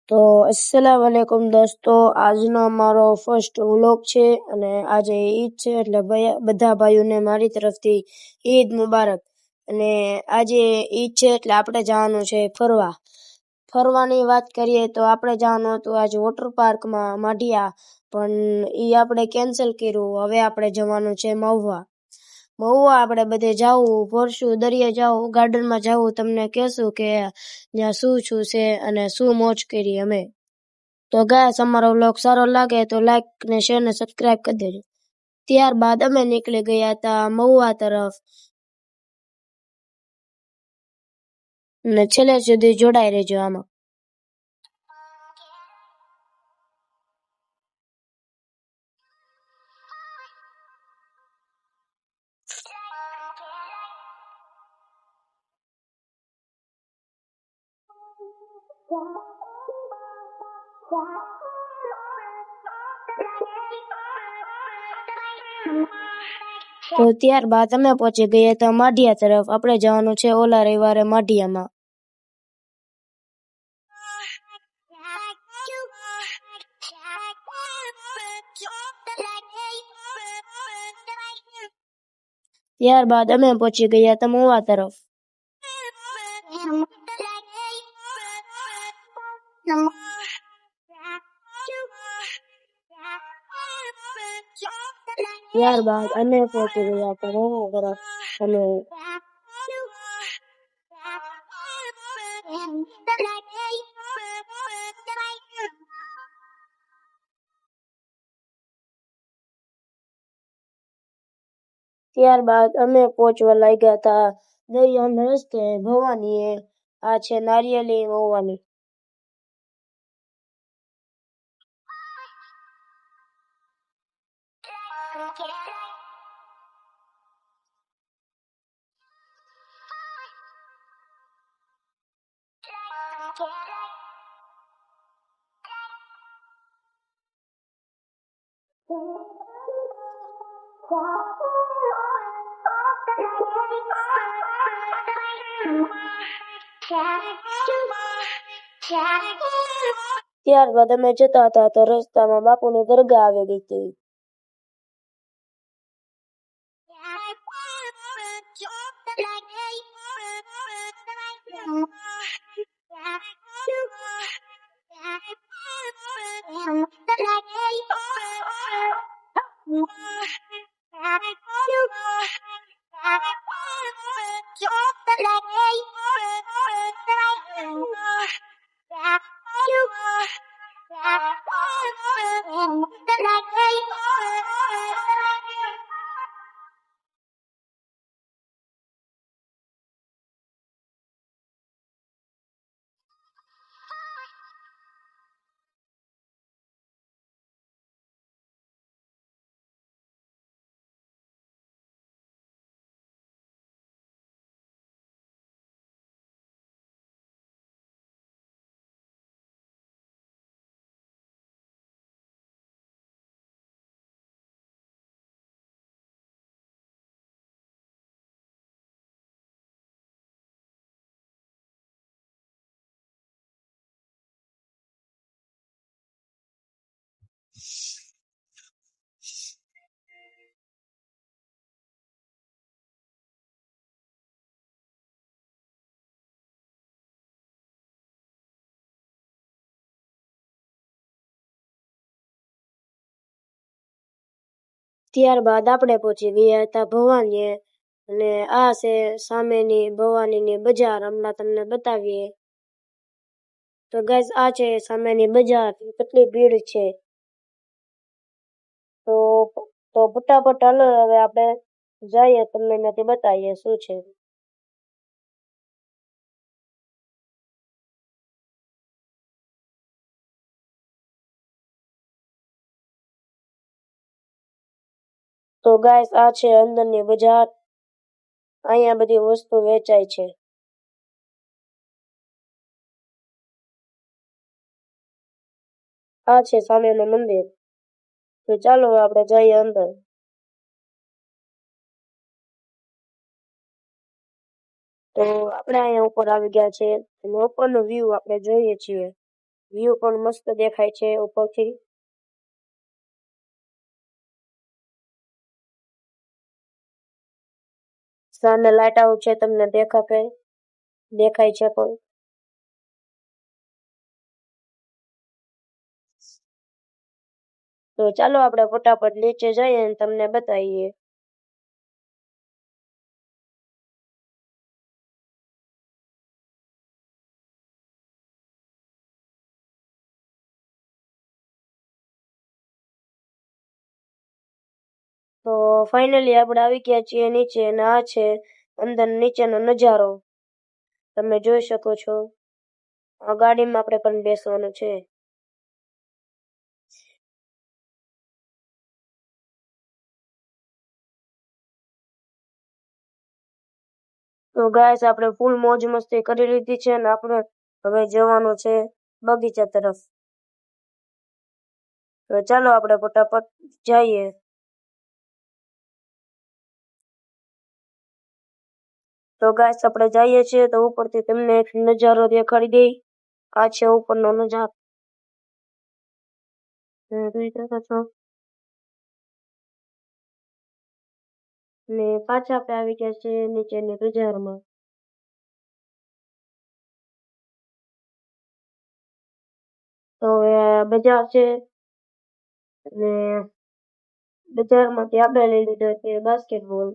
તો અસ્સલામ વાલેકુમ દોસ્તો, આજનો મારો ફર્સ્ટ વ્લોગ છે અને આજે ઈદ છે એટલે બધા ભાઈઓને મારી તરફથી ઈદ મુબારક। અને આજે ઈદ છે એટલે આપણે જવાનું છે ફરવાની વાત કરીએ તો આપણે જવાનું હતું આજે વોટર પાર્કમાં માઢિયા, પણ ઈ આપણે કેન્સલ કર્યું। હવે આપણે જવાનું છે મહુવા આપણે બધે જાવું, ફરશું, દરિયે જાવું, ગાર્ડનમાં જાવું, તમને કહેશું કે ત્યાં શું છે અને શું મોજ કરી અમે। તો ગાઈસ, અમારો વ્લોગ સારો લાગે તો લાઈક ને શેર ને સબસ્ક્રાઇબ કરી દેજો। ત્યારબાદ અમે નીકળી ગયા હતા મહુવા તરફ અને છેલ્લે સુધી જોડાઈ રહેજો આમાં। તો ત્યારબાદ અમે પહોંચી ગયા હતા માઢિયા તરફ। આપણે જવાનું છે ઓલા રવિવારે માઢિયામાં। ત્યારબાદ અમે પહોંચી ગયા હતા મહુવા તરફ। ત્યારબાદ અમે પહોંચી ગયા હતા મહુવા તરફ અને ત્યારબાદ અમે પહોંચવા લાગ્યા હતા દરિયાના રસ્તે ભવાનીએ। આ છે નારિયેલી મહુવાની। ત્યારબાદ અમે જતા હતા તો રસ્તામાં બાપુની દરગાહ આવી ગઈ હતી। ત્યારબાદ આપણે પહોંચી ગયા હતા ભવાનીએ અને આ છે સામેની ભવાનીની બજાર। હમણાં તમને બતાવીએ તો ગાઈસ, આ છે સામેની બજાર। કેટલી ભીડ છે તો ફટાફટ હાલો હવે આપણે જઈએ, તમને ત્યાંથી બતાવીએ શું છે। તો ગાઈસ, આ છે અંદરની બજાર। અહીંયા બધી વસ્તુ વેચાય છે। આ છે સામેનું મંદિર। તો ચાલો આપણે જઈએ અંદર। તો આપણે અહીંયા ઉપર આવી ગયા છે અને ઉપરનો વ્યૂ આપણે જોઈએ છીએ। વ્યૂ પણ મસ્ત દેખાય છે ઉપરથી. સામે લાઇટ આઉટ છે, તમને દેખાય છે પણ. તો ચાલો આપણે ફટાફટ નીચે જઈએ અને તમને બતાવીએ. તો ફાઇનલી આપણે આવી ગયા છીએ નીચે, અને આ છે અંદર નીચેનો નજારો. તમે જોઈ શકો છો. આ ગાડીમાં આપણે પણ બેસવાનું છે. તો ગાઈસ આપણે ફૂલ મોજ મસ્તી કરી લીધી છે અને આપણે હવે જવાનું છે બગીચા તરફ. તો ચાલો આપણે ફટાફટ જઈએ. તો ગાઈસ આપણે જઈએ છીએ તો ઉપરથી તમને એક નજારો દેખાડી દઈ. આ છે ઉપરનો નજારો. જોઈ શકો છો. ને પાછા આપણે આવી ગયા છે નીચેની બજારમાં. તો હવે બજાર છે અને બજારમાંથી આપણે લઈ લીધો છે બાસ્કેટબોલ.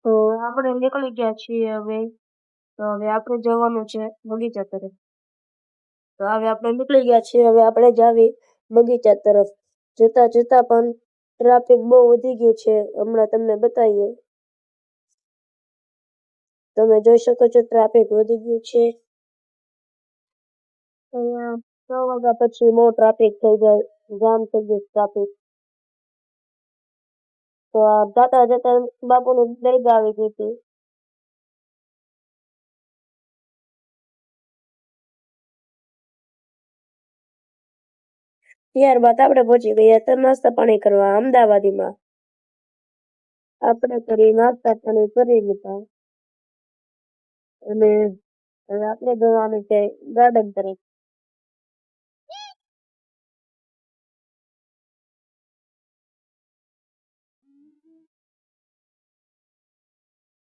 તો આપણે નીકળી ગયા છીએ હવે. તો હવે આપણે જવાનું છે બગીચા તરફ. તો હવે આપણે નીકળી ગયા છીએ, હવે આપણે જાવી બગીચા તરફ. જતા જતા પણ ટ્રાફિક બહુ વધી ગયું છે, હમણાં તમને બતાવીએ. તમે જોઈ શકો છો ટ્રાફિક વધી ગયું છે. અહીંયા 6 વાગ્યા પછી બહુ ટ્રાફિક થઈ જાય, જામ થઈ ગયું ટ્રાફિક. તો જતા જતા બાપુની દરગાહ આવી ગઈ હતી. ત્યારબાદ આપણે પહોંચી ગયા હતા નાસ્તા પાણી કરવા અમદાવાદીમાં. આપણે કરી નાસ્તા પાણી કરી લીધા અને હવે આપણે જવાનું છે ગાર્ડન તરફ.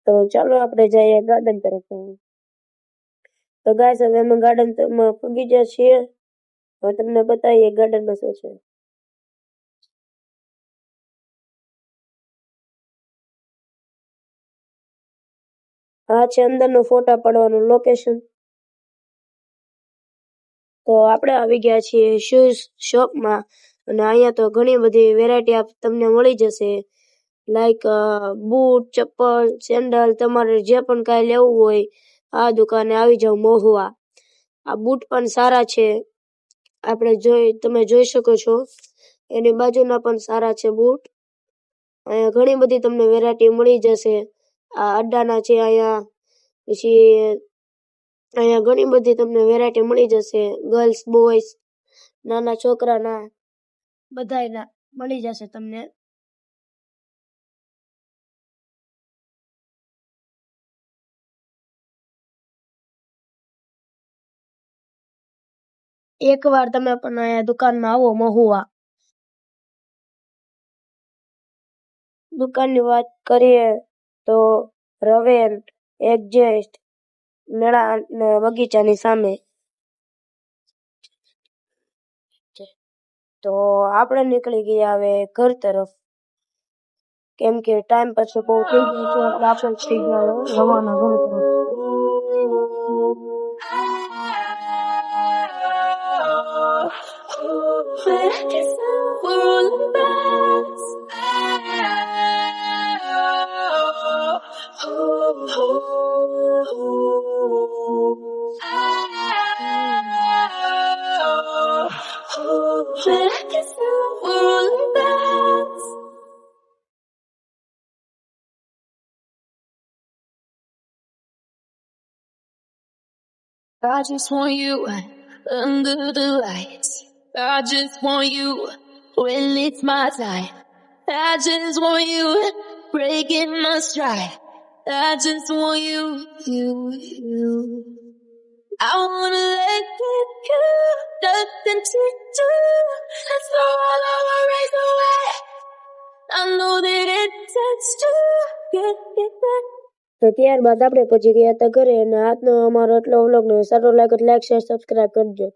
તો ચાલો આપણે જઈએ ગાર્ડન તરફ. તો ગાઈસ હવે અમે ગાર્ડનમાં પૂગી ગયા છીએ. હવે તમને બતાવીએ ગાર્ડનમાં શું છે. આ છે અંદરનો ફોટા પડવાનું લોકેશન. તો આપણે આવી ગયા છીએ શૂઝ શોપમાં અને અહીંયા તો ઘણી બધી વેરાયટી તમને મળી જશે. લાઈક બૂટ, ચપ્પલ, સેન્ડલ, તમારે જે પણ કાંઈ લેવું હોય આ દુકાને આવી જાવ મહુવા. આ બૂટ પણ સારા છે. તમે જોઈ શકો છો. એની બાજુના પણ સારા છે બૂટ. અહીંયા ઘણી બધી તમને વેરાયટી મળી જશે. આ અડ્ડાના છે અહીંયા. પછી અહીંયા ઘણી બધી તમને વેરાયટી મળી જશે. ગર્લ્સ, બોયઝ, નાના છોકરાના બધાયના મળી જશે તમને. એકવાર તમે પણ અહીંયા દુકાનમાં આવો મહુવા. દુકાનની વાત કરીએ તો રવેન એક્ઝેસ્ટ મેળા અને બગીચાની સામે. તો આપણે નીકળી ગયા હવે ઘર તરફ, કેમ કે ટાઈમ પછી બહુ થઈ ગયો છે એટલે આપણે થઈ ગયા રવાના ઘર તરફ. but I guess now we're rolling back. I just want you under the lights. I just want you when it's my time. I just want you breaking my stride. I just want you. I wanna let it go, nothing to do. Let's throw all our worries away. I know that it takes two. તો ત્યારબાદ આપણે પહોંચી ગયા હતા ઘરે અને આજનો અમારો એટલો વ્લોગ સારો લાગે તો લાઈક શેર સબસ્ક્રાઈબ કરજો.